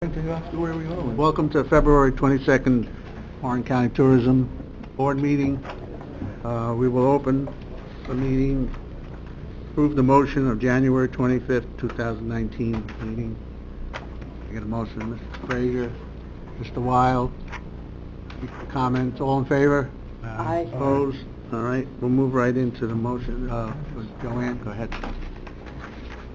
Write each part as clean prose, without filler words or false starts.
Where are we going? Welcome to February 22nd Warren County Tourism Board meeting. We will open the meeting, approve the motion of January 25th, 2019 meeting. I get a motion, Mr. Frazier, Mr. Wild. Comments, all in favor? Aye. Opposed? All right, we'll move right into the motion. Joanne, go ahead.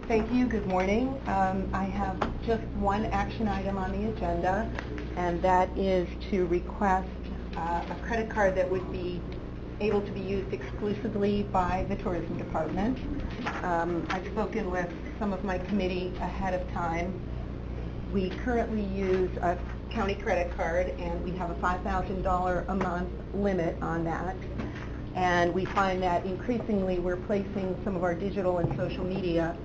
Thank you. Good morning. I have just one action item on the agenda, and that is to request a credit card that would be able to be used exclusively by the tourism department. I've spoken with some of my committee ahead of time. We currently use a county credit card, and we have a $5,000 a month limit on that. And we find that increasingly we're placing some of our digital and social media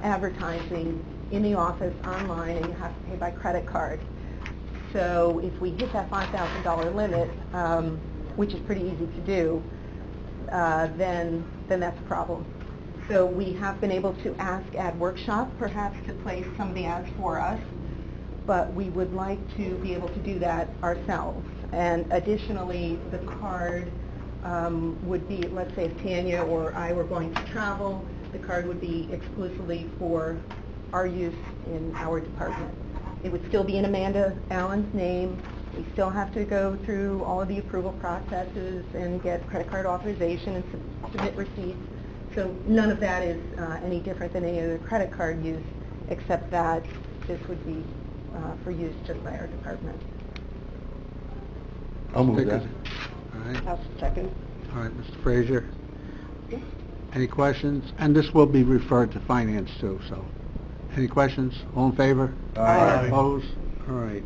advertising in the office online, and you have to pay by credit card. So if we hit that $5,000 limit, which is pretty easy to do, then that's a problem. So we have been able to ask Ad Workshop perhaps to place some of the ads for us, but we would like to be able to do that ourselves. And additionally, the card would be, let's say if Tanya or I were going to travel, the card would be exclusively for our use in our department. It would still be in Amanda Allen's name. We still have to go through all of the approval processes and get credit card authorization and submit receipts. So none of that is any different than any other credit card use, except that this would be for use just by our department. I'll move that. All right. I'll second. All right, Mr. Frazier. Any questions? And this will be referred to finance too, so. Any questions? All in favor? Aye. Opposed? All right.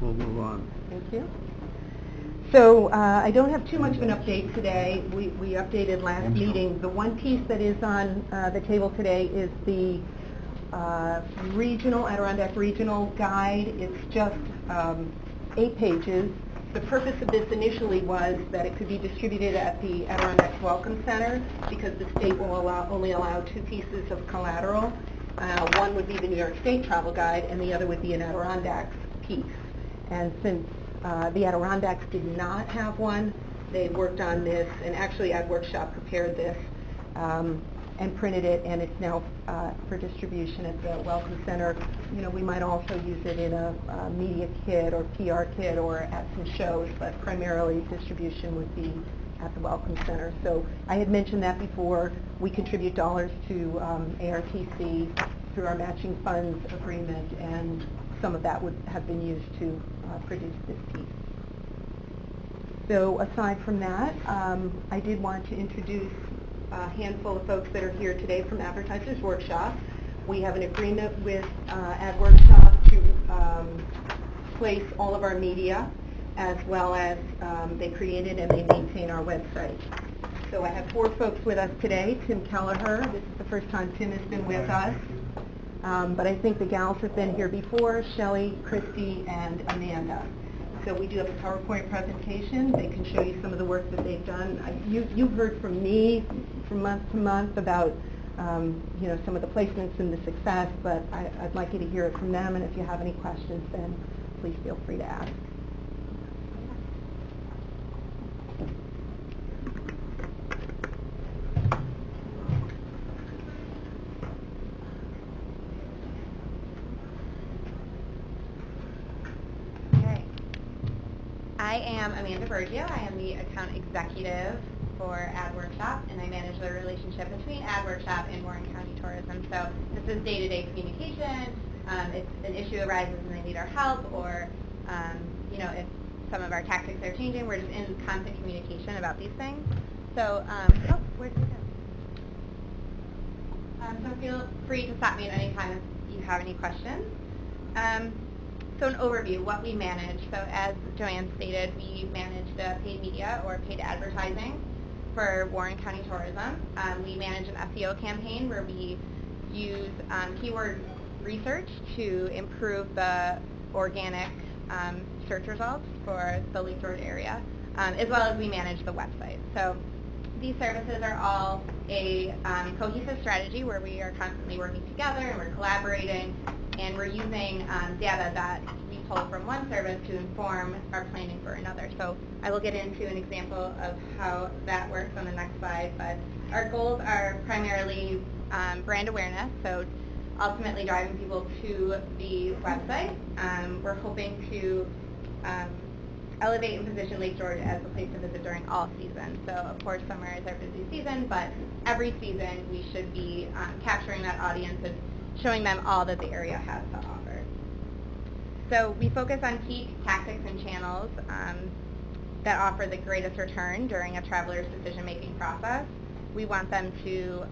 We'll move on. Thank you. So I don't have too much of an update today. We updated last meeting. The one piece that is on the table today is the Adirondack Regional Guide. It's just 8 pages. The purpose of this initially was that it could be distributed at the Adirondack Welcome Center because the state will only allow 2 pieces of collateral. One would be the New York State Travel Guide, and the other would be an Adirondacks piece. And since the Adirondacks did not have one, they worked on this, and actually Ad Workshop prepared this and printed it, and it's now for distribution at the Welcome Center. You know, we might also use it in a media kit or PR kit or at some shows, but primarily distribution would be at the Welcome Center. So I had mentioned that before. We contribute dollars to ARTC through our matching funds agreement, and some of that would have been used to produce this piece. So aside from that, I did want to introduce a handful of folks that are here today from Advertisers Workshop. We have an agreement with Ad Workshop to place all of our media, as well as they created and they maintain our website. So I have 4 folks with us today. Tim Kelleher, this is the first time Tim has been with us. But I think the gals have been here before, Shelley, Christy, and Amanda. So we do have a PowerPoint presentation. They can show you some of the work that they've done. You've heard from me from month to month about you know, some of the placements and the success, but I'd like you to hear it from them, and if you have any questions, then please feel free to ask. I am Amanda Bergio. I am the account executive for Ad Workshop, and I manage the relationship between Ad Workshop and Warren County Tourism. So this is day-to-day communication. If an issue arises and they need our help, or you know, if some of our tactics are changing, we're just in constant communication about these things. So, oh, where'd we go? So feel free to stop me at any time if you have any questions. So an overview, what we manage. So as Joanne stated, we manage the paid media or paid advertising for Warren County Tourism. We manage an SEO campaign where we use keyword research to improve the organic search results for the Lake George area, as well as we manage the website. So these services are all a cohesive strategy where we are constantly working together and we're collaborating, and we're using data that we pull from one service to inform our planning for another. So I will get into an example of how that works on the next slide, but our goals are primarily brand awareness, so ultimately driving people to the website. We're hoping to elevate and position Lake George as a place to visit during all seasons. So of course summer is our busy season, but every season we should be capturing that audience and showing them all that the area has to offer. So we focus on key tactics and channels that offer the greatest return during a traveler's decision-making process. We want them to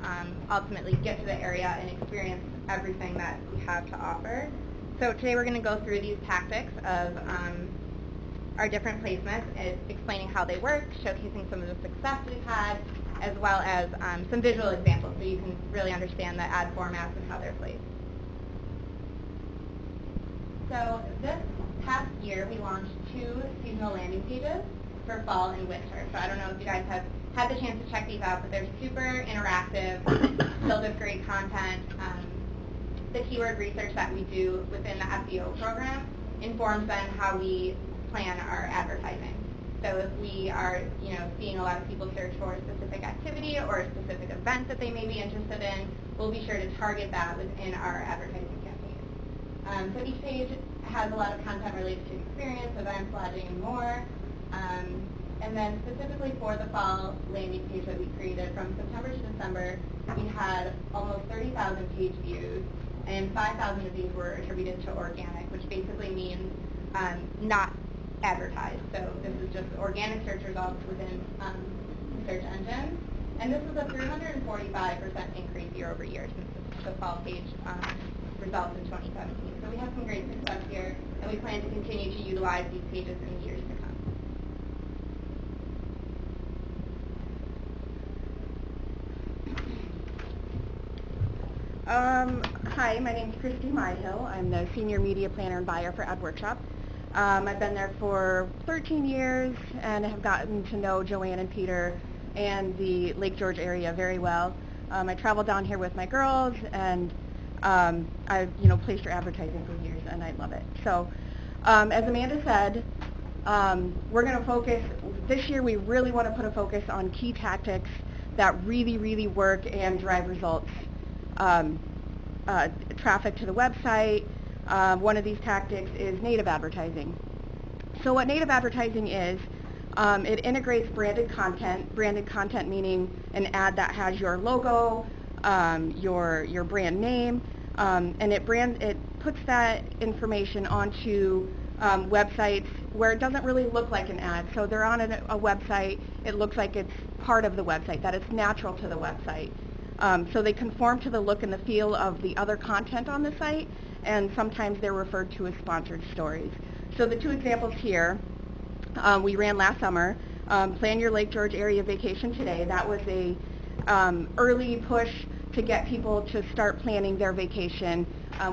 ultimately get to the area and experience everything that we have to offer. So today we're going to go through these tactics of our different placements, explaining how they work, showcasing some of the success we've had, as well as some visual examples so you can really understand the ad formats and how they're placed. So this past year we launched 2 seasonal landing pages for fall and winter. So I don't know if you guys have had the chance to check these out, but they're super interactive, filled with great content. The keyword research that we do within the SEO program informs then how we plan our advertising. So if we are, seeing a lot of people search for a specific activity or a specific event that they may be interested in, we'll be sure to target that within our advertising campaign. So each page has a lot of content related to experience, events, lodging, and more. And then specifically for the fall landing page that we created from September to December, we had almost 30,000 page views, and 5,000 of these were attributed to organic, which basically means not advertised. So this is just organic search results within search engines. And this is a 345% increase year over year since the fall page results in 2017. So we have some great success here, and we plan to continue to utilize these pages in the years to come. Hi, my name is Christy Myhill. I'm the Senior Media Planner and Buyer for Ad Workshop. I've been there for 13 years and have gotten to know Joanne and Peter and the Lake George area very well. I travel down here with my girls, and I've placed your advertising for years, and I love it. So as Amanda said, we're going to focus, this year we really want to put a focus on key tactics that really, really work and drive results. Traffic to the website. One of these tactics is native advertising. So what native advertising is, it integrates branded content meaning an ad that has your logo, your brand name, and it puts that information onto websites where it doesn't really look like an ad. So they're on a website, it looks like it's part of the website, that it's natural to the website. So they conform to the look and the feel of the other content on the site, and sometimes they're referred to as sponsored stories. So the 2 examples here, we ran last summer, Plan Your Lake George Area Vacation Today. That was a early push to get people to start planning their vacation.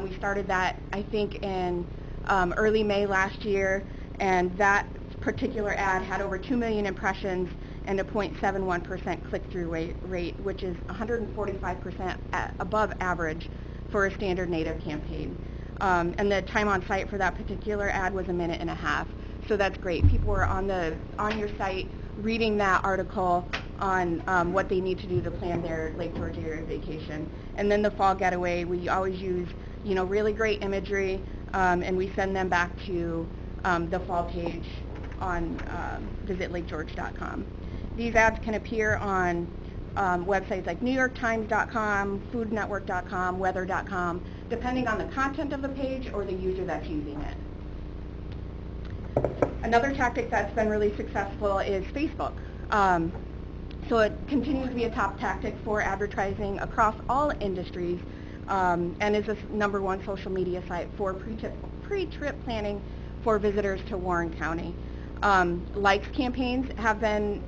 We started that, I think, in early May last year, and that particular ad had over 2 million impressions and a 0.71% click-through rate, which is 145% above average for a standard native campaign. And the time on site for that particular ad was 1.5 minutes. So that's great. People were on your site reading that article on what they need to do to plan their Lake George area vacation. And then the fall getaway, we always use really great imagery, and we send them back to the fall page on visitlakegeorge.com. These ads can appear on websites like NewYorkTimes.com, FoodNetwork.com, Weather.com, depending on the content of the page or the user that's using it. Another tactic that's been really successful is Facebook. So it continues to be a top tactic for advertising across all industries, and is the #1 social media site for pre-trip planning for visitors to Warren County. Likes campaigns have been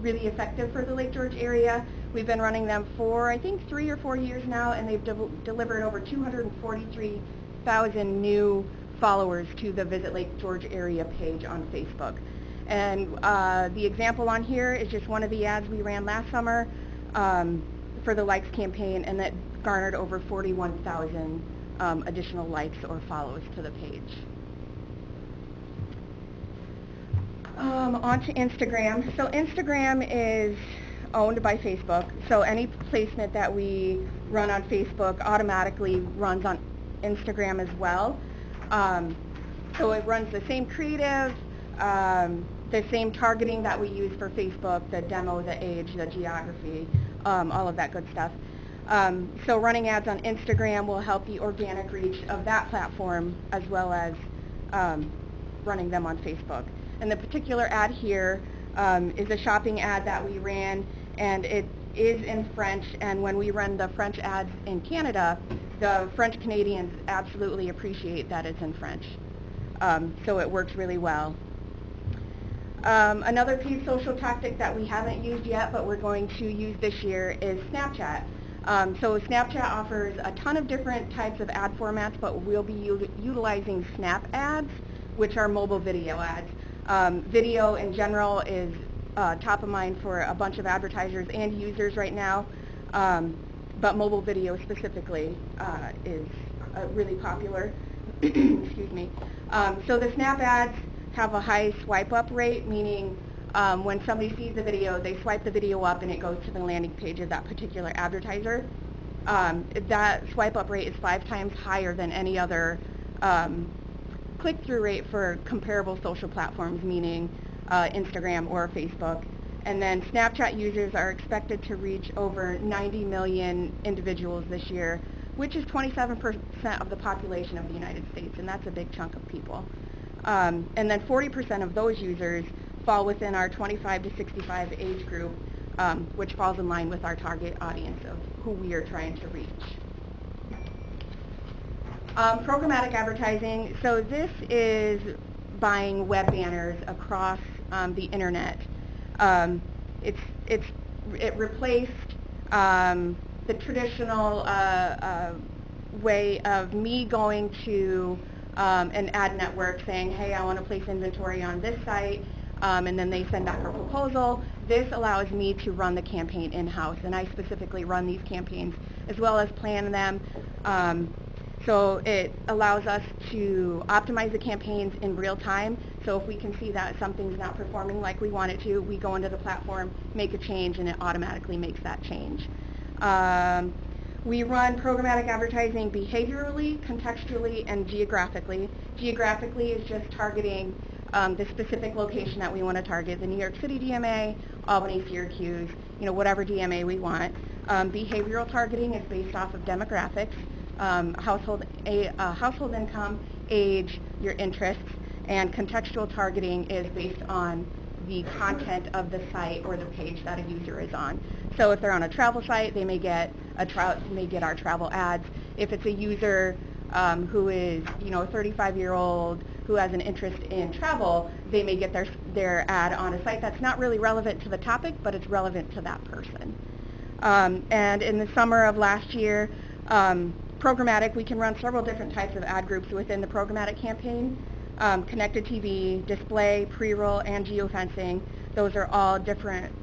really effective for the Lake George area. We've been running them for, I think, 3 or 4 years now, and they've delivered over 243,000 new followers to the Visit Lake George area page on Facebook. And the example on here is just one of the ads we ran last summer. for the likes campaign, and that garnered over 41,000 additional likes or follows to the page. On to Instagram. So Instagram is owned by Facebook, so any placement that we run on Facebook automatically runs on Instagram as well. So it runs the same creative, the same targeting that we use for Facebook, the demo, the age, the geography, all of that good stuff. So running ads on Instagram will help the organic reach of that platform as well as running them on Facebook. And the particular ad here is a shopping ad that we ran, and it is in French, and when we run the French ads in Canada, the French Canadians absolutely appreciate that it's in French. So it works really well. Another paid social tactic that we haven't used yet, but we're going to use this year, is Snapchat. So Snapchat offers a ton of different types of ad formats, but we'll be utilizing Snap ads, which are mobile video ads. Video in general is top of mind for a bunch of advertisers and users right now, but mobile video specifically is really popular. Excuse me. So the Snap ads have a high swipe up rate, meaning when somebody sees the video, they swipe the video up and it goes to the landing page of that particular advertiser. That swipe up rate is 5 times higher than any other click-through rate for comparable social platforms, meaning Instagram or Facebook. And then Snapchat users are expected to reach over 90 million individuals this year, which is 27% of the population of the United States, and that's a big chunk of people. And then 40% of those users fall within our 25 to 65 age group, which falls in line with our target audience of who we are trying to reach. Programmatic advertising. So this is buying web banners across the internet. It replaced the traditional way of me going to an ad network saying, hey, I want to place inventory on this site, and then they send back a proposal. This allows me to run the campaign in-house, and I specifically run these campaigns as well as plan them. So it allows us to optimize the campaigns in real time. So if we can see that something's not performing like we want it to, we go into the platform, make a change, and it automatically makes that change. We run programmatic advertising behaviorally, contextually, and geographically. Geographically is just targeting the specific location that we want to target, the New York City DMA, Albany, Syracuse, whatever DMA we want. Behavioral targeting is based off of demographics, household income, age, your interests, and contextual targeting is based on the content of the site or the page that a user is on. So if they're on a travel site, they may get our travel ads. If it's a user who is, a 35-year-old who has an interest in travel, they may get their ad on a site that's not really relevant to the topic, but it's relevant to that person. And in the summer of last year, programmatic, we can run several different types of ad groups within the programmatic campaign. Connected TV, display, pre-roll, and geofencing. Those are all different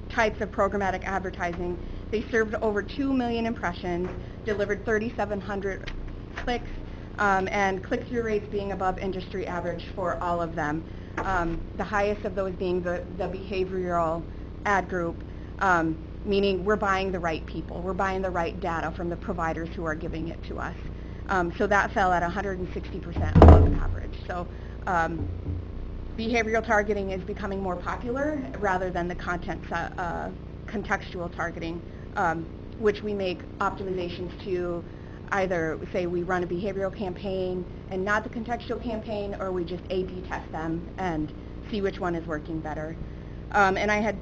types of programmatic advertising. They served over 2 million impressions, delivered 3,700 clicks, and click-through rates being above industry average for all of them. The highest of those being the behavioral ad group, meaning we're buying the right people. We're buying the right data from the providers who are giving it to us. So that fell at 160% above average. So behavioral targeting is becoming more popular rather than the contextual targeting, which we make optimizations to either say we run a behavioral campaign and not the contextual campaign, or we just A/B test them and see which one is working better. And I had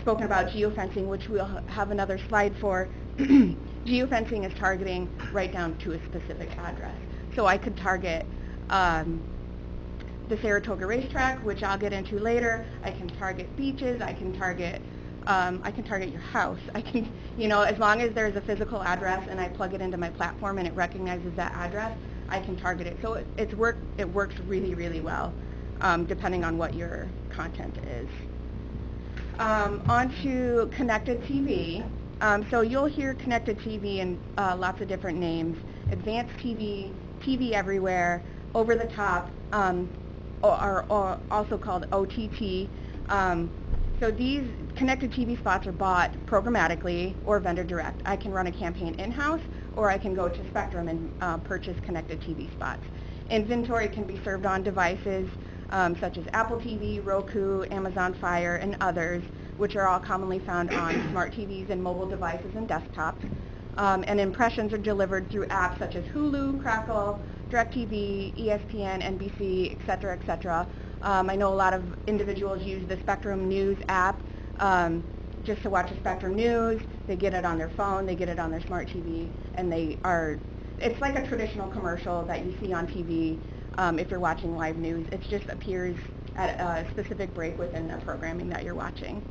spoken about geofencing, which we'll have another slide for. Geofencing is targeting right down to a specific address. So I could target the Saratoga racetrack, which I'll get into later. I can target beaches. I can target your house. I can, as long as there's a physical address and I plug it into my platform and it recognizes that address, I can target it. So it works really, really well, depending on what your content is. On to connected TV. So you'll hear connected TV in lots of different names. Advanced TV, TV everywhere, over the top, or also called OTT. So these connected TV spots are bought programmatically or vendor direct. I can run a campaign in-house, or I can go to Spectrum and purchase connected TV spots. Inventory can be served on devices such as Apple TV, Roku, Amazon Fire, and others, which are all commonly found on smart TVs and mobile devices and desktops. And impressions are delivered through apps such as Hulu, Crackle, DirecTV, ESPN, NBC, et cetera, et cetera. I know a lot of individuals use the Spectrum News app just to watch the Spectrum News. They get it on their phone, they get it on their smart TV, and it's like a traditional commercial that you see on TV if you're watching live news. It just appears at a specific break within the programming that you're watching.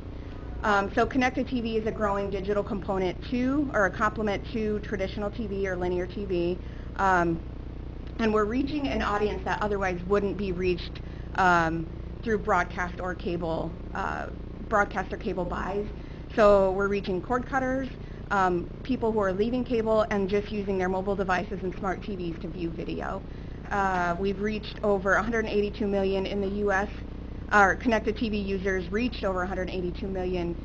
So connected TV is a growing digital component to, or a complement to, traditional TV or linear TV. And we're reaching an audience that otherwise wouldn't be reached through broadcast or cable buys. So we're reaching cord cutters, people who are leaving cable and just using their mobile devices and smart TVs to view video. We've reached over 182 million in the U.S. Our connected TV users reached over 182 million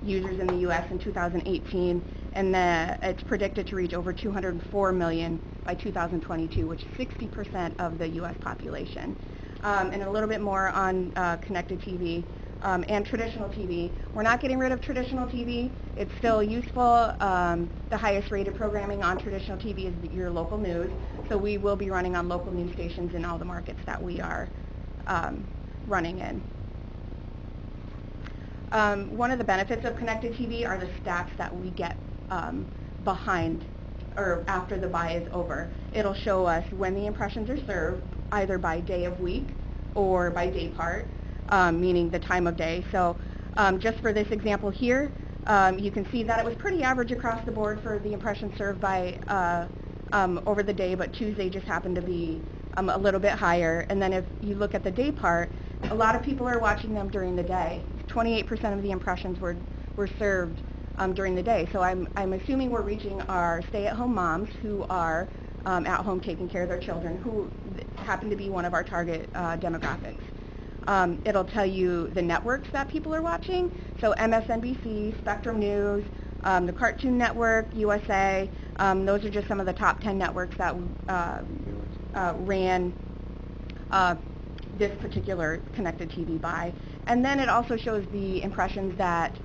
users in the U.S. in 2018, and it's predicted to reach over 204 million by 2022, which is 60% of the U.S. population. And a little bit more on connected TV and traditional TV. We're not getting rid of traditional TV. It's still useful. The highest rated programming on traditional TV is your local news, so we will be running on local news stations in all the markets that we are running in. One of the benefits of connected TV are the stats that we get behind or after the buy is over. It'll show us when the impressions are served, either by day of week or by day part, meaning the time of day. So just for this example here, you can see that it was pretty average across the board for the impressions served by over the day, but Tuesday just happened to be a little bit higher. And then if you look at the day part, a lot of people are watching them during the day. 28% of the impressions were served during the day. So I'm assuming we're reaching our stay-at-home moms who are at home taking care of their children, who happen to be one of our target demographics. It'll tell you the networks that people are watching. So MSNBC, Spectrum News, the Cartoon Network, USA. Those are just some of the top 10 networks that ran this particular connected TV buy. And then it also shows the impressions that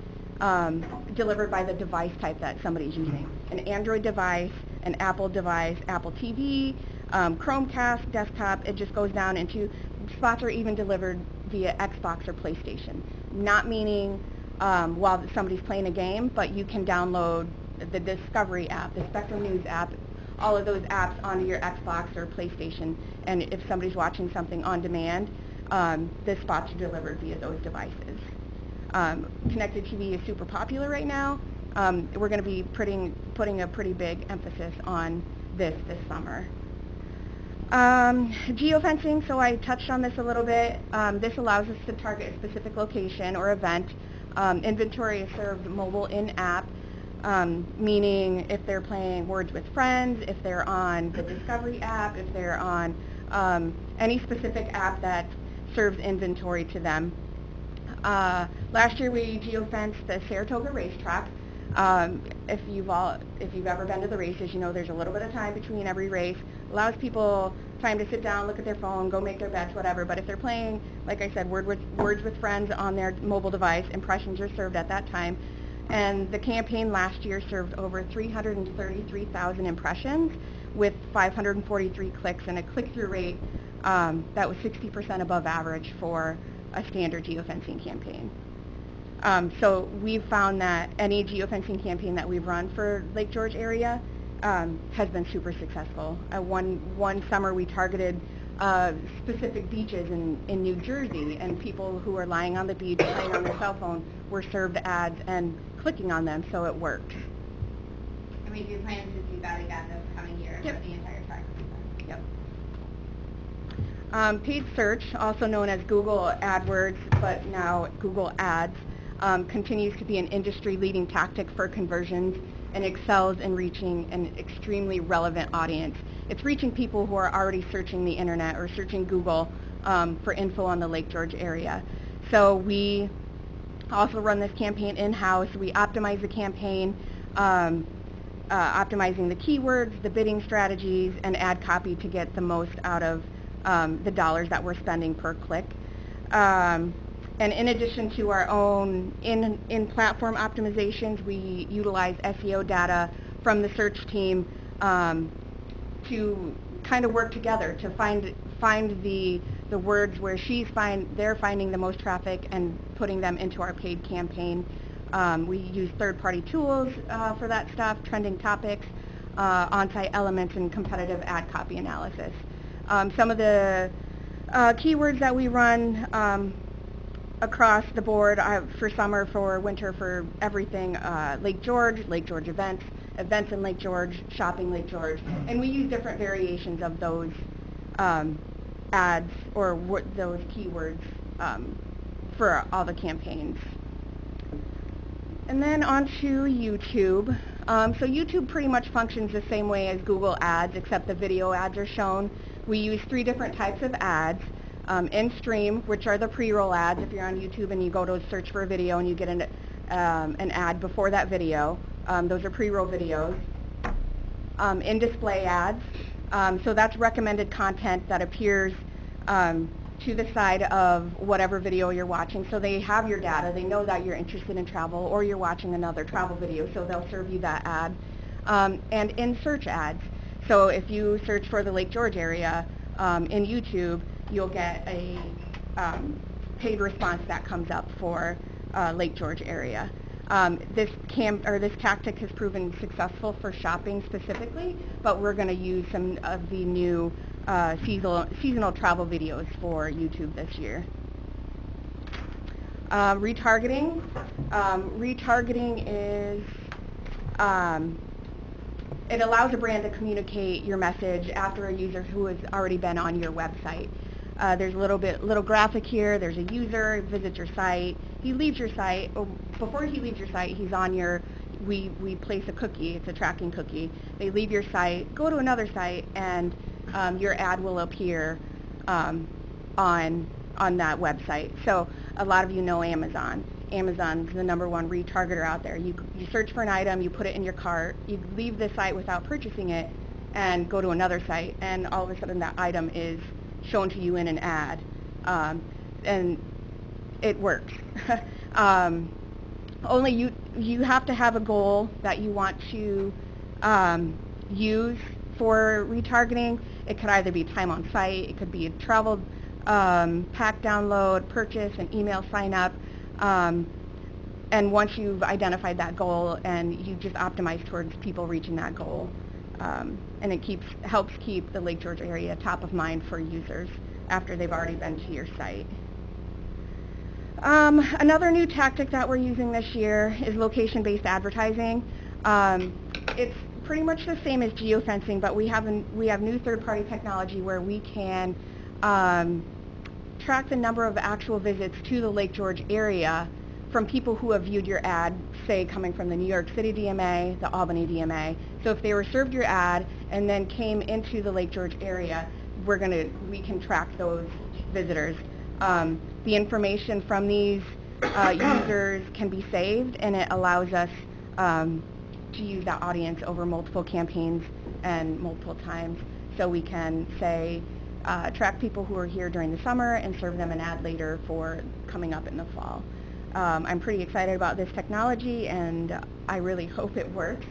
delivered by the device type that somebody's using. An Android device, an Apple device, Apple TV, Chromecast, desktop. It just goes down into spots are even delivered via Xbox or PlayStation. Not meaning while somebody's playing a game, but you can download the Discovery app, the Spectrum News app, all of those apps onto your Xbox or PlayStation, and if somebody's watching something on demand, the spots are delivered via those devices. Connected TV is super popular right now. We're going to be putting a pretty big emphasis on this summer. Geofencing, so I touched on this a little bit. This allows us to target a specific location or event. Inventory is served mobile in-app, meaning if they're playing Words with Friends, if they're on the Discovery app, if they're on any specific app that serves inventory to them. Last year we geofenced the Saratoga racetrack. If you've ever been to the races, you know there's a little bit of time between every race. Allows people time to sit down, look at their phone, go make their bets, whatever. But if they're playing, like I said, Words with Friends on their mobile device, impressions are served at that time. And the campaign last year served over 333,000 impressions with 543 clicks and a click-through rate that was 60% above average for a standard geofencing campaign. So we've found that any geofencing campaign that we've run for Lake George area has been super successful. One summer we targeted specific beaches in New Jersey, and people who were lying on the beach playing on their cell phone were served ads and clicking on them, so it worked. And we do plan to do that again this coming year for the entire track season. Yep. Paid search, also known as Google AdWords, but now Google Ads. continues to be an industry-leading tactic for conversions and excels in reaching an extremely relevant audience. It's reaching people who are already searching the internet or searching Google for info on the Lake George area. So we also run this campaign in-house. We optimize the campaign, optimizing the keywords, the bidding strategies, and ad copy to get the most out of the dollars that we're spending per click. And in addition to our own in-platform optimizations, we utilize SEO data from the search team to kind of work together to find the words where they're finding the most traffic and putting them into our paid campaign. We use third-party tools for that stuff, trending topics, on-site elements, and competitive ad copy analysis. Some of the keywords that we run across the board for summer, for winter, for everything, Lake George events, events in Lake George, shopping Lake George, and we use different variations of those ads or those keywords for all the campaigns. And then on to YouTube. So YouTube pretty much functions the same way as Google Ads, except the video ads are shown. We use 3 different types of ads. In-stream, which are the pre-roll ads. If you're on YouTube and you go to search for a video and you get an ad before that video, those are pre-roll videos. In-display ads, so that's recommended content that appears to the side of whatever video you're watching. So they have your data, they know that you're interested in travel or you're watching another travel video, so they'll serve you that ad. And in-search ads, so if you search for the Lake George area in YouTube, you'll get a paid response that comes up for Lake George area. This tactic has proven successful for shopping specifically, but we're going to use some of the new seasonal travel videos for YouTube this year. Retargeting. Retargeting is it allows a brand to communicate your message after a user who has already been on your website. There's a little graphic here. There's a user, visits your site. He leaves your site. Before he leaves your site, he's on your, we place a cookie. It's a tracking cookie. They leave your site, go to another site, and your ad will appear on that website. So a lot of you know Amazon. Amazon's the #1 retargeter out there. You search for an item, you put it in your cart, you leave the site without purchasing it, and go to another site, and all of a sudden that item is shown to you in an ad, and it works. Only you have to have a goal that you want to use for retargeting. It could either be time on site, it could be a travel pack download, purchase, an email sign up, and once you've identified that goal, and you just optimize towards people reaching that goal. And it helps keep the Lake George area top of mind for users after they've already been to your site. Another new tactic that we're using this year is location-based advertising. It's pretty much the same as geofencing, but we have new third-party technology where we can track the number of actual visits to the Lake George area from people who have viewed your ad, say coming from the New York City DMA, the Albany DMA. So if they were served your ad and then came into the Lake George area, we can track those visitors. The information from these users can be saved, and it allows us to use that audience over multiple campaigns and multiple times. So we can say, track people who are here during the summer and serve them an ad later for coming up in the fall. I'm pretty excited about this technology, and I really hope it works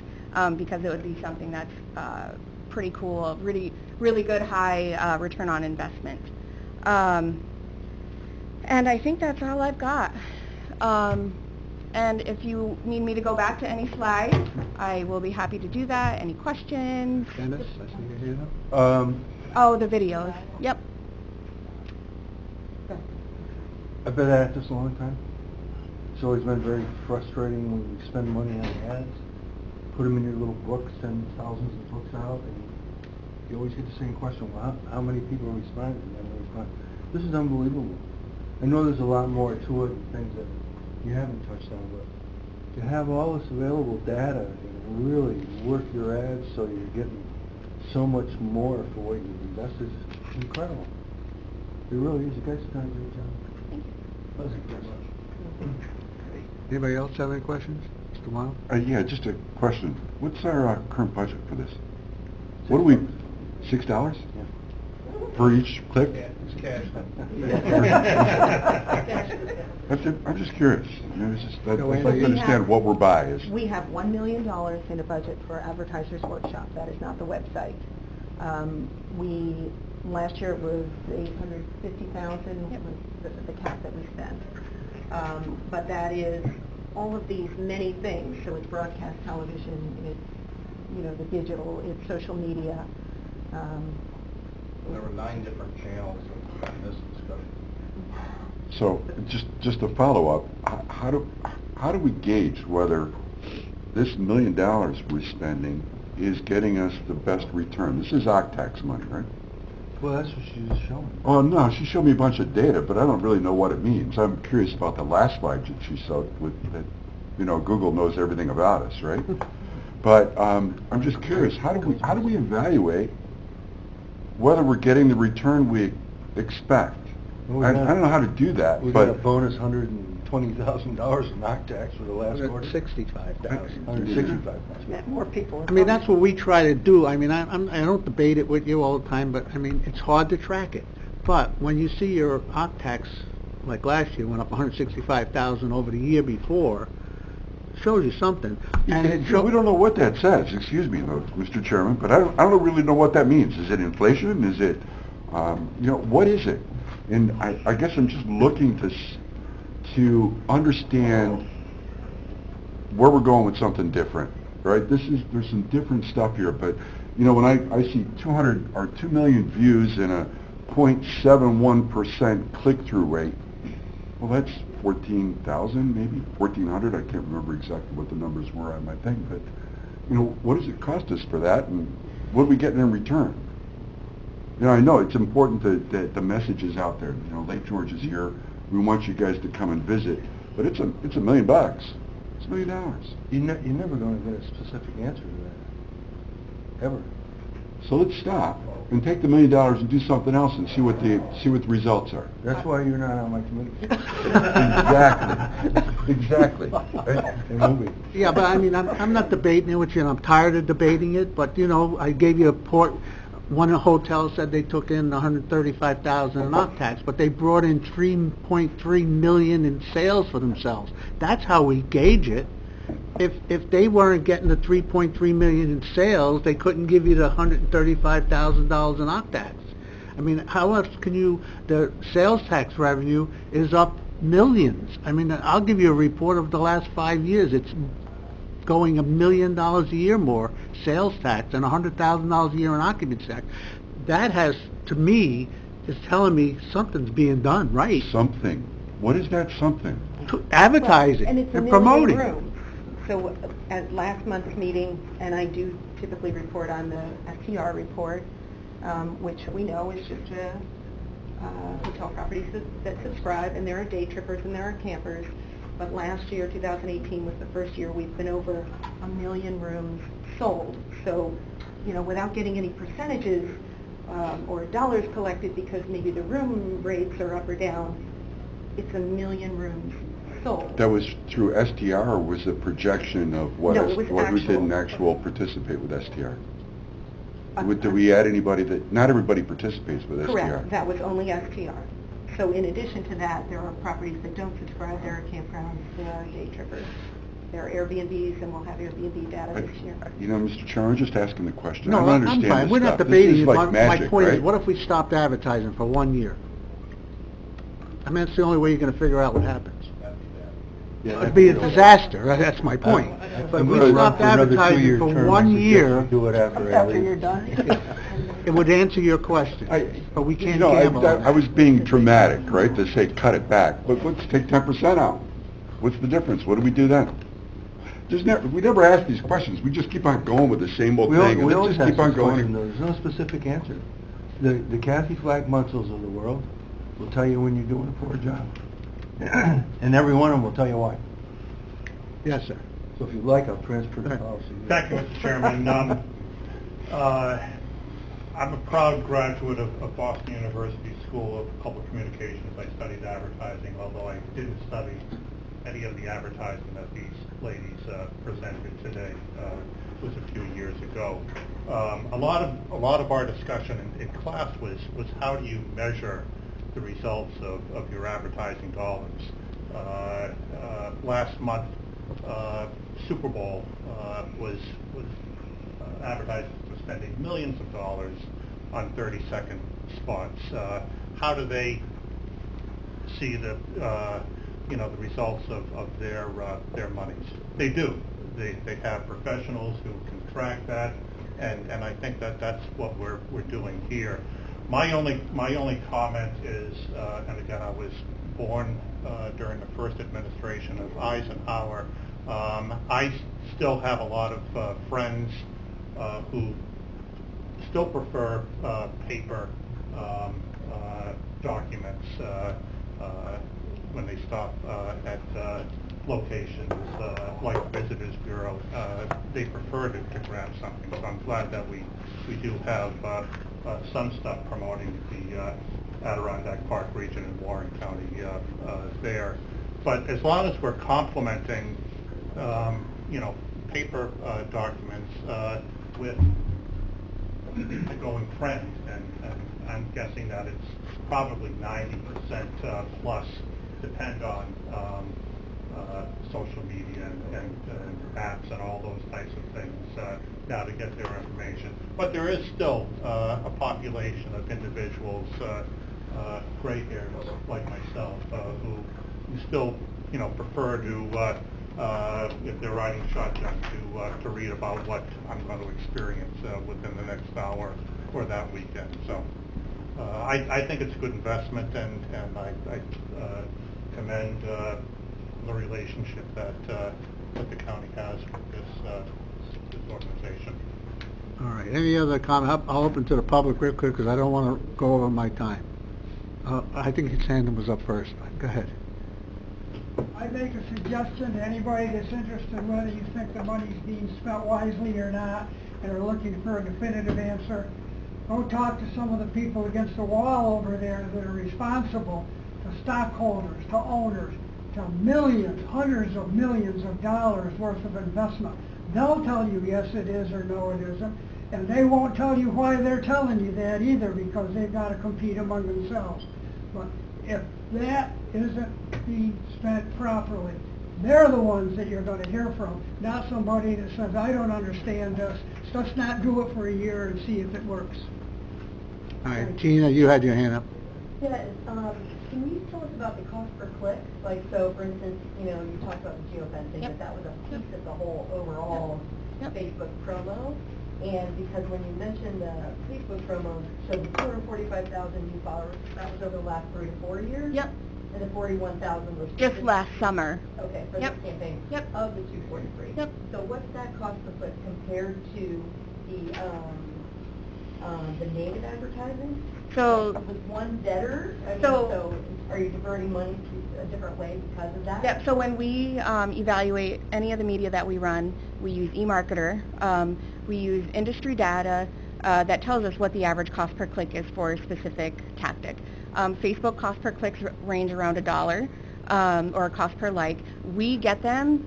because it would be something that's pretty cool, really good high return on investment. And I think that's all I've got. And if you need me to go back to any slides, I will be happy to do that. Any questions? Dennis, I see your hand up. Oh, the videos. Yep. I've been at this a long time. It's always been very frustrating when you spend money on ads, put them in your little books, send thousands of books out, and you always get the same question, well, how many people are responding? This is unbelievable. I know there's a lot more to it and things that you haven't touched on, but to have all this available data and really work your ads so you're getting so much more for what you've invested is incredible. It really is. You guys have done a great job. Thank you very much. Anybody else have any questions? Mr. Wild? Yeah, just a question. What's our current budget for this? What do we, $6 for each click? It's cash. I'm just curious. I mean, I'd No, like we to understand what we're buying. We have $1 million in a budget for Advertisers Workshop. That is not the website. Last year it was $850,000 was the cap that we spent. But that is all of these many things. So it's broadcast television, it's, the digital, it's social media. There were 9 different channels in this discussion. So, just to follow up, how do we gauge whether this $1 million we're spending is getting us the best return? This is Octax money, right? Well, that's what she was showing. Oh, no, she showed me a bunch of data, but I don't really know what it means. I'm curious about the last slide that she showed with that, Google knows everything about us, right? But I'm just curious, how do we evaluate whether we're getting the return we expect? Well, I don't know how to do that, We but... got a bonus $120,000 in Octax for the last quarter. $65,000. $165,000. More people. I mean, that's what we try to do. I mean, I don't debate it with you all the time, but I mean, it's hard to track it. But when you see your Octax, like last year, went up $165,000 over the year before, shows you something. And it we don't know what that says, excuse me, though, Mr. Chairman, but I don't really know what that means. Is it inflation? Is it, what is it? And I guess I'm just looking to understand where we're going with something different, right? There's some different stuff here, but, when I see 2 million views and a 0.71% click-through rate, well, that's 14,000, maybe 1,400. I can't remember exactly what the numbers were on my thing, but what does it cost us for that, and what are we getting in return? I know it's important that the message is out there. Lake George is here. We want you guys to come and visit, but it's $1 million. It's $1 million. You're never going to get a specific answer to that, ever. So let's stop and take the $1 million and do something else and see what the results are. That's why you're not on my committee. Exactly. It won't be. Yeah, but I mean, I'm not debating it with you, and I'm tired of debating it, but, I gave you a report. One of the hotels said they took in $135,000 in Octax, but they brought in $3.3 million in sales for themselves. That's how we gauge it. If they weren't getting the $3.3 million in sales, they couldn't give you the $135,000 in Octax. I mean, how else can the sales tax revenue is up millions. I mean, I'll give you a report of the last 5 years. It's going $1 million a year more sales tax and $100,000 a year in occupancy tax. That has, to me, is telling me something's being done right. Something. What is that something? Advertising and it's and promoting. Rooms. So at last month's meeting, and I do typically report on the STR report, which we know is just hotel properties that subscribe, and there are day trippers and there are campers. But last year, 2018, was the first year we've been over 1 million rooms sold. So, without getting any percentages or dollars collected because maybe the room rates are up or down, it's 1 million rooms sold. That was through STR, or was it projection of what? No, it was who didn't actual. participate with STR? Did we add anybody that? Not everybody participates with STR. Correct. That was only STR. So in addition to that, there are properties that don't subscribe. There are campgrounds. There are day trippers. There are Airbnbs, and we'll have Airbnb data this year. Mr. Chairman, I'm just asking the question. No, I don't understand I'm fine. this We're not stuff. debating This is it. like magic, my point right? is, what if we stopped advertising for 1 year? I mean, that's the only way you're going to figure out what happens. It'd be a disaster. That's my point. But if we stopped advertising for 1 year, Do it after you're done. it would answer your question. But we can't gamble on that. I was being dramatic, right, to say cut it back, but let's take 10% out. What's the difference? What do we do then? We never ask these questions. We just keep on going with the same old thing, and We let's always just ask keep on this question, going. though. There's no specific answer. The Kathy Flack Munsels of the world will tell you when you're doing a poor job. And every one of them will tell you why. Yes, sir. So if you like, I'll transfer the policy. Thank you, Mr. Chairman. I'm a proud graduate of Boston University School of Public Communications. I studied advertising, although I didn't study any of the advertising that these ladies presented today. It was a few years ago. A lot of our discussion in class was how do you measure the results of your advertising dollars. Last month, Super Bowl was advertisers were spending millions of dollars on 30-second spots. How do they see the the results of their monies? They do. They have professionals who can track that, and I think that's what we're doing here. My only comment is, and again, I was born during the first administration of Eisenhower. I still have a lot of friends who still prefer paper documents when they stop at locations like Visitors Bureau. They prefer to grab something, so I'm glad that we do have some stuff promoting the Adirondack Park region in Warren County there. But as long as we're complementing paper documents with the going trend, and I'm guessing that it's probably 90% plus depend on social media and apps and all those types of things now to get their information. But there is still a population of individuals, gray hairs like myself, who still prefer to if they're riding shotgun to read about what I'm going to experience within the next hour or that weekend. So I think it's a good investment, and I commend the relationship that the county has with this organization. All right, any other comment? I'll open to the public real quick because I don't want to go over my time. I think his hand was up first. Go ahead. I make a suggestion to anybody that's interested, whether you think the money's being spent wisely or not, and are looking for a definitive answer. Go talk to some of the people against the wall over there that are responsible, to stockholders, to owners, to millions, hundreds of millions of dollars worth of investment. They'll tell you yes it is or no it isn't, and they won't tell you why they're telling you that either, because they've got to compete among themselves. But if that isn't being spent properly, they're the ones that you're going to hear from, not somebody that says, I don't understand this, let's not do it for a year and see if it works. All right, Tina, you had your hand up. Yes, can you tell us about the cost per click? Like, so for instance, you talked about the geofencing, Yep. that was a piece of the whole overall Yep. Facebook promo. And because when you mentioned the Facebook promos showed 245,000 new followers, that was over the last 3 to 4 years? Yep. And the 41,000 was... Just last summer. Okay, for Yep. the campaign Yep. of the 243. Yep. So what's that cost per click compared to the native advertising? So, Was one better? I mean, So- so are you diverting money to a different way because of that? yeah, so when we evaluate any of the media that we run, we use eMarketer. We use industry data that tells us what the average cost per click is for a specific tactic. Facebook cost per clicks range around $1 or cost per like. We get them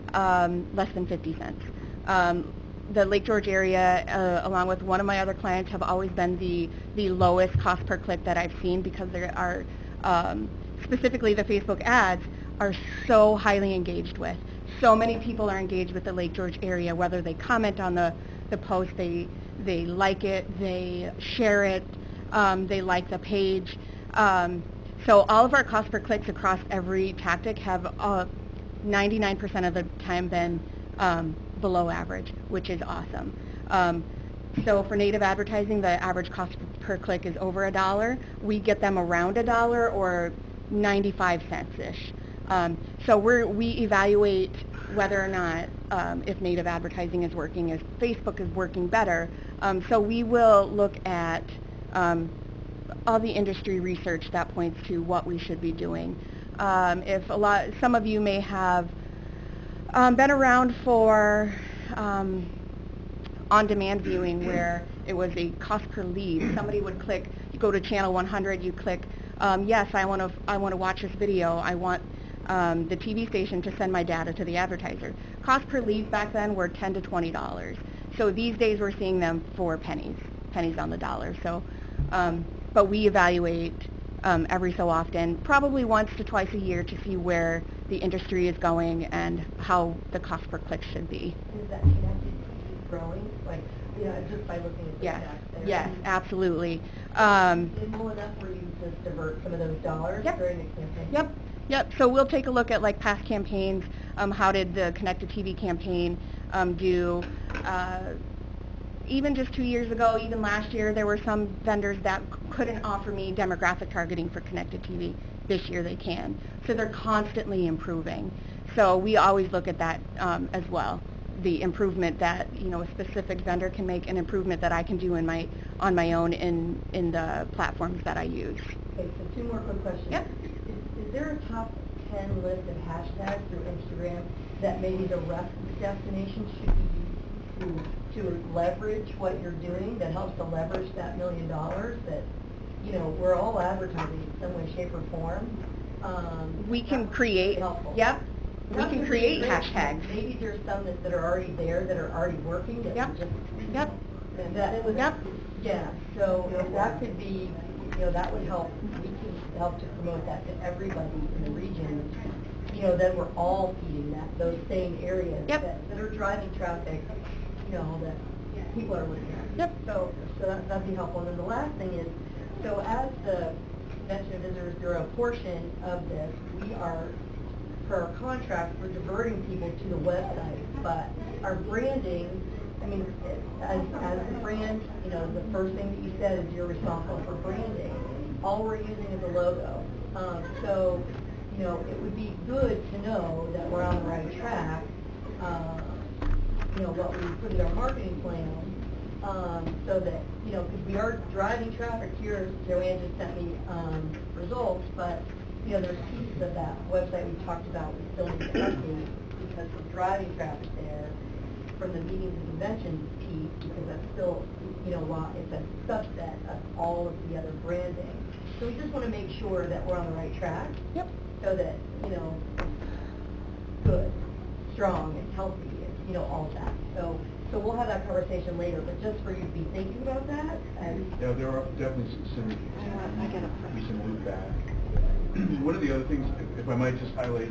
less than 50 cents. The Lake George area, along with one of my other clients, have always been the lowest cost per click that I've seen, because there are, specifically the Facebook ads, are so highly engaged with. So many people are engaged with the Lake George area, whether they comment on the post, they like it, they share it, they like the page. So all of our cost per clicks across every tactic have 99% of the time been below average, which is awesome. So for native advertising, the average cost per click is over $1. We get them around $1 or 95 cents-ish. So we evaluate whether or not if native advertising is working, if Facebook is working better. So we will look at all the industry research that points to what we should be doing. Some of you may have been around for on-demand viewing where it was a cost per lead. Somebody would click, you go to channel 100, you click, yes, I want to watch this video. I want the TV station to send my data to the advertiser. Cost per lead back then were $10 to $20. So these days we're seeing them for pennies on the dollar. So, but we evaluate every so often, probably once to twice a year, to see where the industry is going and how the cost per click should be. Is that connected to growing? Like, just by looking at the Yes, stats there? yes, absolutely. Nimble enough for you to divert some of those dollars Yep. during the campaign? Yep. So we'll take a look at like past campaigns. How did the Connected TV campaign do? Even just 2 years ago, even last year, there were some vendors that couldn't offer me demographic targeting for Connected TV. This year they can. So they're constantly improving. So we always look at that as well. The improvement that a specific vendor can make, an improvement that I can do on my own in the platforms that I use. Okay, so 2 more quick questions. Yep. Is there a top 10 list of hashtags through Instagram that maybe the rest of the destination should be using to leverage what you're doing, that helps to leverage that $1 million that, we're all advertising in some way, shape, or form? We can that would be create, helpful. yep, we That can would be create great. hashtags. Maybe there's some that are already there, that are already working, that Yep. we just... Yep. Yep. Yeah, so if that could be, that would help, we can help to promote that to everybody in the region. Then we're all feeding those same areas Yep. that are driving traffic, that people are looking at. Yep. So that'd be helpful. And then the last thing is, so as the Convention and Visitors Bureau portion of this, we are, per our contract, we're diverting people to the website, but our branding, as the brand, the first thing that you said is you're responsible for branding. All we're using is a logo. So, it would be good to know that we're on the right track, what we put in our marketing plan, so that, because we are driving traffic here. Joanne just sent me results, but, there's pieces of that website we talked about we still need to update, because we're driving traffic there from the meetings and conventions piece, because that's still, it's a subset of all of the other branding. So we just want to make sure that we're on the right track. Yep. So that, good, strong, and healthy, and, all of that. So we'll have that conversation later, but just for you to be thinking about that. Yeah, there are definitely some synergies. We can move back. One of the other things, if I might just highlight,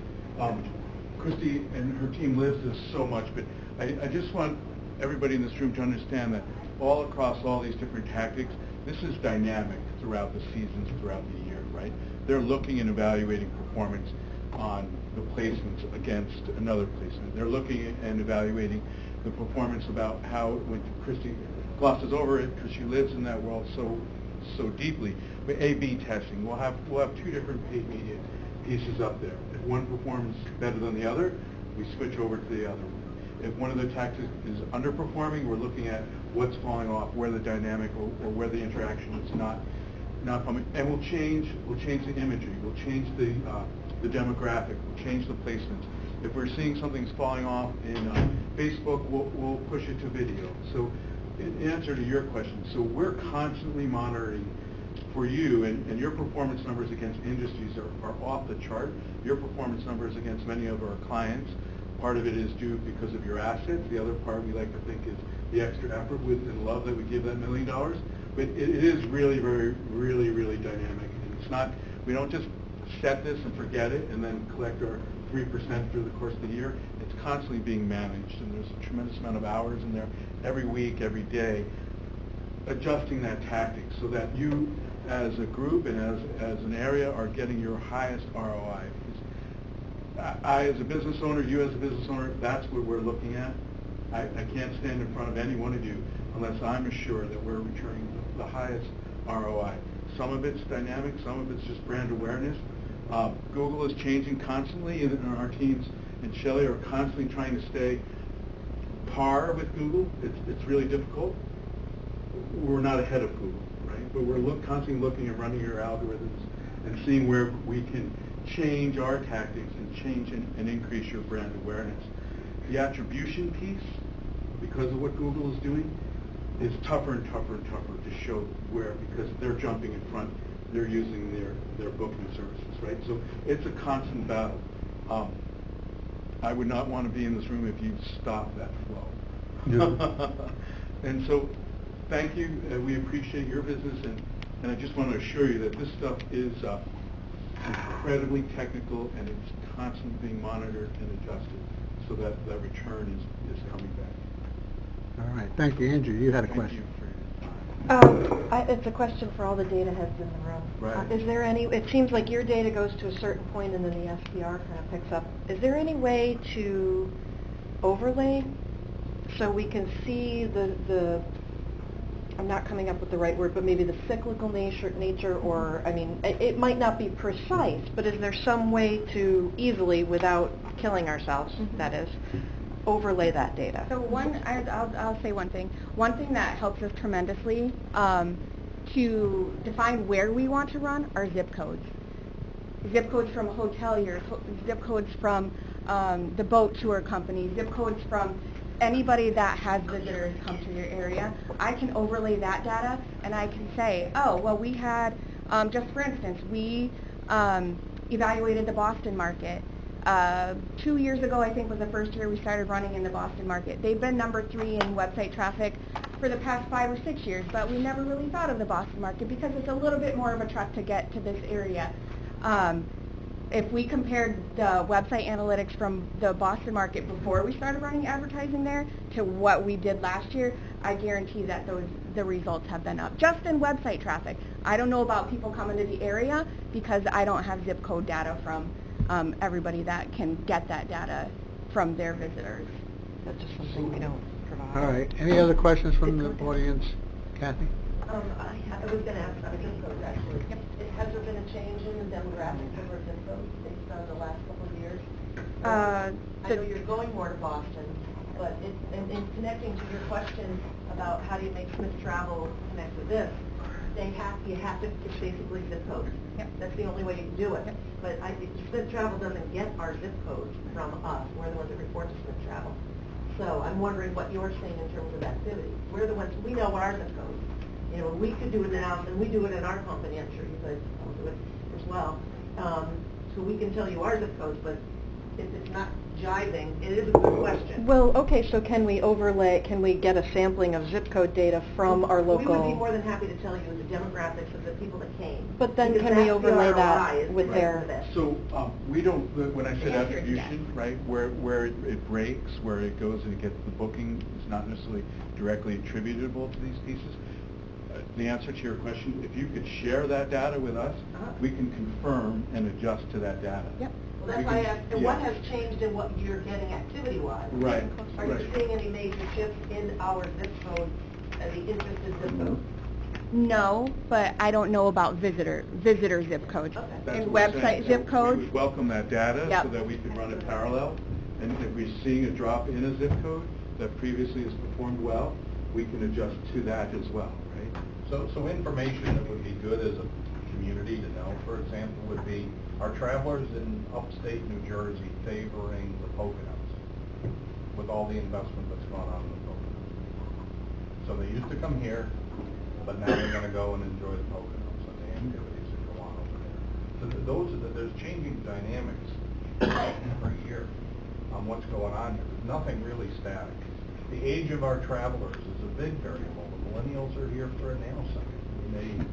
Christy and her team lives this so much, but I just want everybody in this room to understand that all across all these different tactics, this is dynamic throughout the seasons, throughout the year, right? They're looking and evaluating performance on the placements against another placement. They're looking and evaluating the performance about how, when Christy glosses over it, because she lives in that world so deeply. But A/B testing, we'll have 2 different paid media pieces up there. If one performs better than the other, we switch over to the other one. If one of the tactics is underperforming, we're looking at what's falling off, where the dynamic or where the interaction is not coming, and we'll change the imagery, we'll change the demographic, we'll change the placements. If we're seeing something's falling off in Facebook, we'll push it to video. So, in answer to your question, so we're constantly monitoring for you, and your performance numbers against industries are off the chart. Your performance numbers against many of our clients, part of it is due because of your assets. The other part we like to think is the extra effort and love that we give that $1 million. But it is really, really, really dynamic. And it's not, we don't just set this and forget it and then collect our 3% through the course of the year. It's constantly being managed, and there's a tremendous amount of hours in there every week, every day, adjusting that tactic so that you as a group and as an area are getting your highest ROI. I as a business owner, you as a business owner, that's what we're looking at. I can't stand in front of any one of you unless I'm assured that we're returning the highest ROI. Some of it's dynamic, some of it's just brand awareness. Google is changing constantly, and our teams and Shelley are constantly trying to stay par with Google. It's really difficult. We're not ahead of Google, right? But we're constantly looking and running your algorithms and seeing where we can change our tactics and change and increase your brand awareness. The attribution piece, because of what Google is doing, is tougher and tougher and tougher to show where, because they're jumping in front, they're using their booking services, right? So it's a constant battle. I would not want to be in this room if you stopped that flow. And so, thank you. We appreciate your business, and I just want to assure you that this stuff is incredibly technical, and it's constantly being monitored and adjusted so that that return is coming back. All right, thank you. Andrew, you had a Thank question. you for your time. It's a question for all the data heads in the room. Right. Is there any, it seems like your data goes to a certain point and then the SDR kind of picks up. Is there any way to overlay so we can see the I'm not coming up with the right word, but maybe the cyclical nature, or, I mean, it might not be precise, but is there some way to easily, without killing ourselves, that is, overlay that data? So I'll say one thing. One thing that helps us tremendously to define where we want to run are zip codes. Zip codes from hoteliers, zip codes from the boat tour company, zip codes from anybody that has visitors come to your area. I can overlay that data and I can say, oh, well, we had, just for instance, we evaluated the Boston market. 2 years ago, I think, was the first year we started running in the Boston market. They've been number 3 in website traffic for the past 5 or 6 years, but we never really thought of the Boston market because it's a little bit more of a trek to get to this area. If we compared the website analytics from the Boston market before we started running advertising there to what we did last year, I guarantee that the results have been up. Just in website traffic. I don't know about people coming to the area because I don't have zip code data from everybody that can get that data from their visitors. That's just something we don't provide. All right, any other questions from the audience? Kathy? I was going to ask about zip codes, actually. Has there been a change in the demographics of our zip codes based on the last couple of years? I know you're going more to Boston, but in connecting to your question about how do you make Smith Travel connect with this, you have to, it's basically zip codes. Yep. That's the only way you can do it. Yep. But Smith Travel doesn't get our zip codes from us. We're the ones that report to Smith Travel. So I'm wondering what you're seeing in terms of activity. We're the ones, we know what our zip codes. You know, we could do it in-house, and we do it in our company. I'm sure you guys all do it as well. So we can tell you our zip codes, but if it's not jiving, it is a good question. Well, okay, so can we get a sampling of zip code data from our local? We would be more than happy to tell you the demographics of the people that came. But then Because can we that's the overlay ROI that is with right their? for this. So we don't, when I said The answer is attribution, right, where it breaks, where it goes and it gets the booking, is not necessarily directly attributable to these pieces. The answer to your question, if you could share that data with us, we can confirm and adjust to that data. Yep. Well, that's why I asked, and what has changed in what you're getting activity-wise? Right. Are you seeing any major shifts in our zip code, the interested zip code? No, but I don't know about visitor zip codes. Okay. That's And what we're saying. website zip We codes. would welcome that data Yep. so that we could run it parallel. And if we're seeing a drop in a zip code that previously has performed well, we can adjust to that as well, right? So information that would be good as a community to know, for example, would be, are travelers in upstate New Jersey favoring the Poconos with all the investment that's gone on in the Poconos? So they used to come here, but now they're going to go and enjoy the Poconos and the activities that go on over there. So there's changing dynamics every year on what's going on here. There's nothing really static. The age of our travelers is a big variable. The millennials are here for a nanosecond. I mean,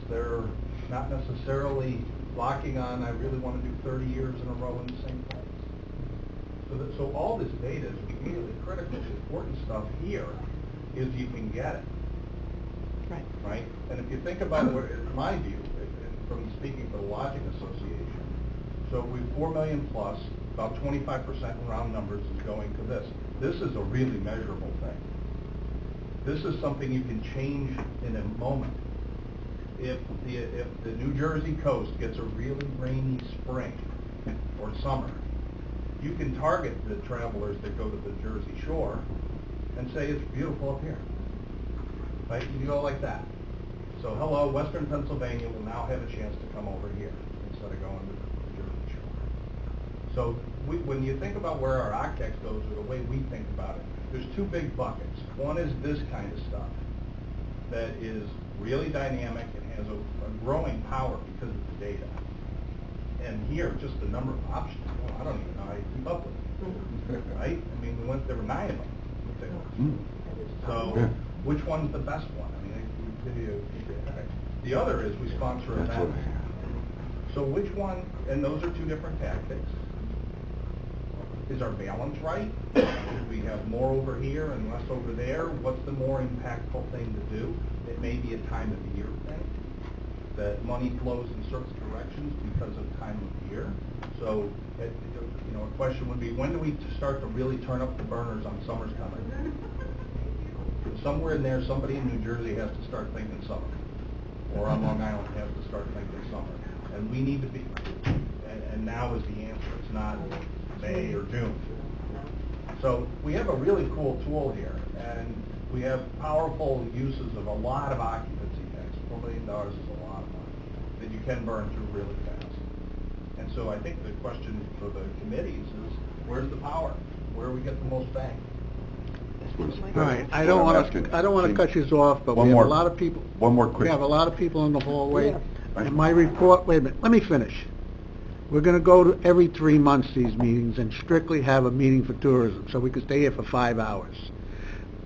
they're not necessarily locking on, I really want to do 30 years in a row in the same place. So all this data is really critical. The important stuff here is you can get it. Right. Right? And if you think about where, in my view, from speaking for the Lodging Association, so we've 4 million plus, about 25% in round numbers is going to this. This is a really measurable thing. This is something you can change in a moment. If the New Jersey coast gets a really rainy spring or summer, you can target the travelers that go to the Jersey Shore and say it's beautiful up here. Right? You go like that. So hello, Western Pennsylvania will now have a chance to come over here instead of going to So when you think about where our OCTEX goes, or the way we think about it, there's two big buckets. One is this kind of stuff that is really dynamic and has a growing power because of the data. And here, just the number of options, well, I don't even know how you keep up with it, right? I mean, there were 9 of them. So, Yeah. which one's the best one? I mean, we give you the other is we sponsor That's what- events. So which one, and those are two different tactics. Is our balance right? Do we have more over here and less over there? What's the more impactful thing to do? It may be a time of the year thing, that money flows in certain directions because of time of year. So, a question would be, when do we start to really turn up the burners on summer's coming? Somewhere in there, somebody in New Jersey has to start thinking summer, or on Long Island has to start thinking summer. And we need to be, and now is the answer. It's not May or June. So we have a really cool tool here, and we have powerful uses of a lot of occupancy tax. $4 million is a lot of money that you can burn through really fast. And so I think the question for the committees is, where's the power? Where do we get the most bang? All right, I don't want to cut you off, but One we have more. a lot of people. One more quick. We have a lot of people in the hallway. Yeah. And my report, wait a minute, let me finish. We're going to go to every 3 months, these meetings, and strictly have a meeting for tourism, so we can stay here for 5 hours.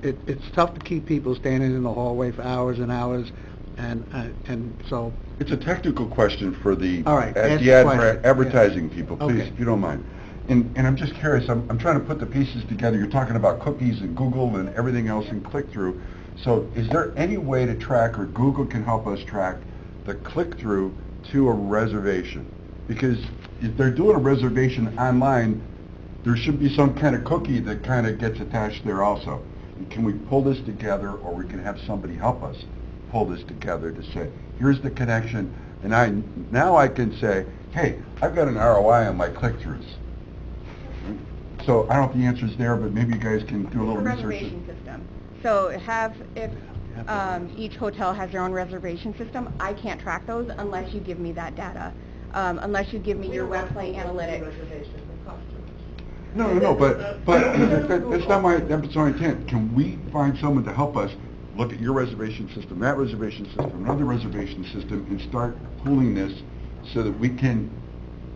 It's tough to keep people standing in the hallway for hours and hours, and so... It's a technical question for the, All right, ask the the question. advertising Yeah. people, please, Okay. if you don't mind. And I'm just curious, I'm trying to put the pieces together. You're talking about cookies and Google and everything else and click-through. So is there any way to track, or Google can help us track, the click-through to a reservation? Because if they're doing a reservation online, there should be some kind of cookie that kind of gets attached there also. And can we pull this together, or we can have somebody help us pull this together to say, here's the connection, and now I can say, hey, I've got an ROI on my click-throughs. So I don't know if the answer's there, but maybe you guys can do a little It's a research. reservation system. So if each hotel has their own reservation system, I can't track those unless you give me that data, unless you give me your website analytics. No, but that's not my intent. Can we find someone to help us look at your reservation system, that reservation system, another reservation system, and start pooling this so that we can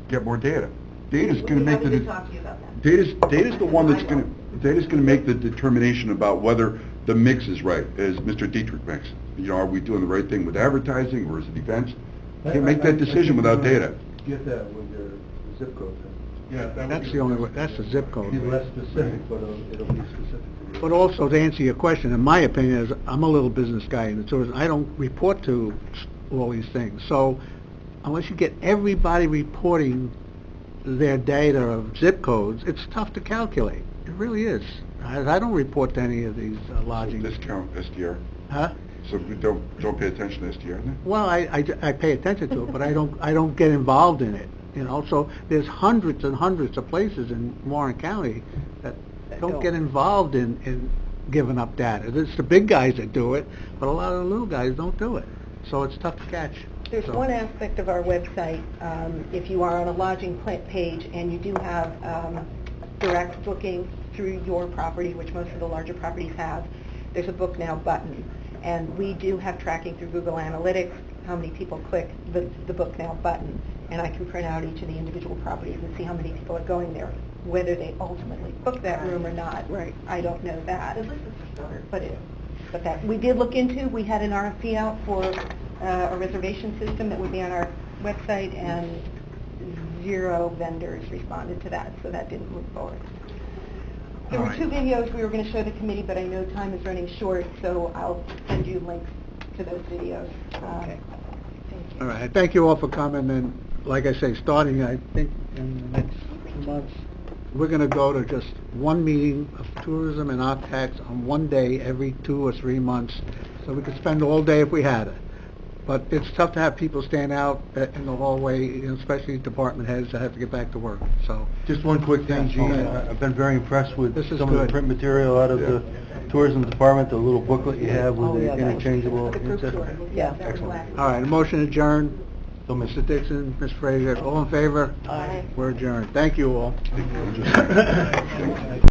get more data? Data's going to make the... talk to you about that. Data's the one that's going to make the determination about whether the mix is right, as Mr. Dietrich makes. Are we doing the right thing with advertising, or is it events? Can't make that decision without data. Get that with your zip code. Yeah, That's the only way, that's the zip code. Be less specific, but it'll be specific. But also, to answer your question, in my opinion, is I'm a little business guy in the tourism. I don't report to all these things. So unless you get everybody reporting their data of zip codes, it's tough to calculate. It really is. I don't report to any of these lodging. Discount SDR. Huh? So we don't pay attention to SDR then? Well, I pay attention to it, but I don't get involved in it. So there's hundreds and hundreds of places in Warren County that don't get involved in giving up data. It's the big guys that do it, but a lot of the little guys don't do it. So it's tough to catch. There's So- one aspect of our website, if you are on a lodging page and you do have direct booking through your property, which most of the larger properties have, there's a Book Now button. And we do have tracking through Google Analytics, how many people click the Book Now button. And I can print out each of the individual properties and see how many people are going there. Whether they ultimately book that room or not, I don't know that. But that we did look into. We had an RFP out for a reservation system that would be on our website, and 0 vendors responded to that, so that didn't move forward. There All were right. 2 videos we were going to show the committee, but I know time is running short, so I'll send you links to those videos. Okay. Thank you. All right, thank you all for coming, and like I say, starting, I think, in the next 2 months, we're going to go to just one meeting of tourism and OPTAX on one day every 2 or 3 months, so we could spend all day if we had it. But it's tough to have people stand out in the hallway, especially department heads that have to get back to work, so. Just one quick thing, Yeah, Gene. okay. I've been very impressed with This is some of the good. print material out of the tourism department, the little booklet you have with Oh, the yeah, that was- interchangeable. the group tour. Yeah, that was Excellent. last. All right, a motion adjourned. So, Mr. Dixon, Ms. Fraser, all in favor? Aye. We're adjourned. Thank you all. Just-